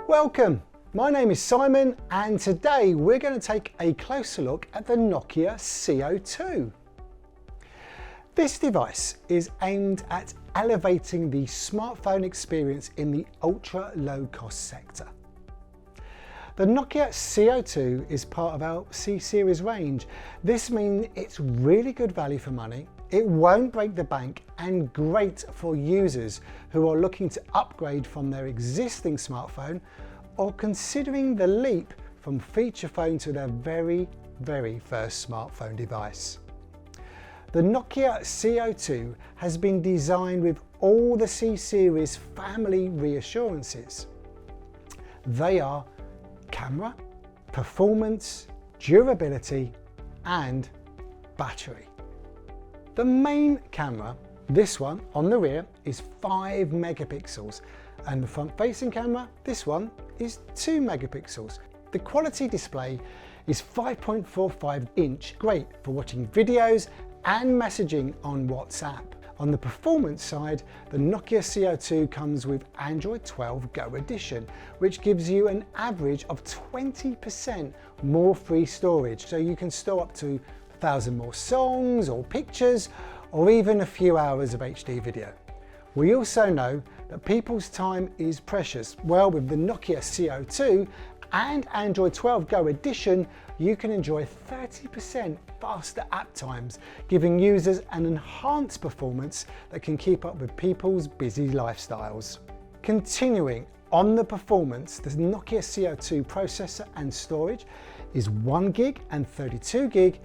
Welcome, my name is Simon and today we're going to take a closer look at the Nokia C02. This device is aimed at elevating the smartphone experience in the ultra low cost sector. The Nokia C02 is part of our C-series range. This means it's really good value for money, it won't break the bank and great for users who are looking to upgrade from their existing smartphone or considering the leap from feature phone to their very first smartphone device. The Nokia C02 has been designed with all the C-series family reassurances. They are camera, performance, durability and battery. The main camera, this one on the rear, is 5 megapixels and the front facing camera, this one, is 2 megapixels. The quality display is 5.45 inch, great for watching videos and messaging on WhatsApp. On the performance side, the Nokia C02 comes with Android 12 Go Edition, which gives you an average of 20% more free storage, so you can store up to 1,000 more songs or pictures, or even a few hours of HD video. We also know that people's time is precious. Well, with the Nokia C02 and Android 12 Go Edition, you can enjoy 30% faster app times, giving users an enhanced performance that can keep up with people's busy lifestyles. Continuing on the performance, the Nokia C02 processor and storage is 1 gig and 32 gig,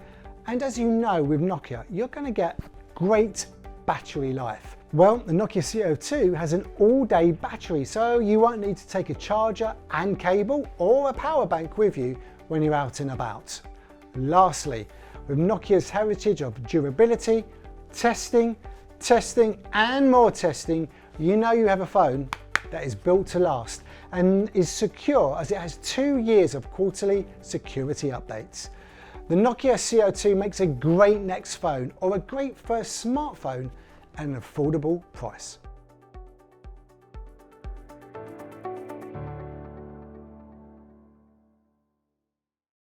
and as you know with Nokia, you're going to get great battery life. Well, the Nokia C02 has an all-day battery, so you won't need to take a charger and cable or a power bank with you when you're out and about. Lastly, with Nokia's heritage of durability, testing and more testing, you know you have a phone that is built to last and is secure as it has 2 years of quarterly security updates. The Nokia C02 makes a great next phone or a great first smartphone at an affordable price.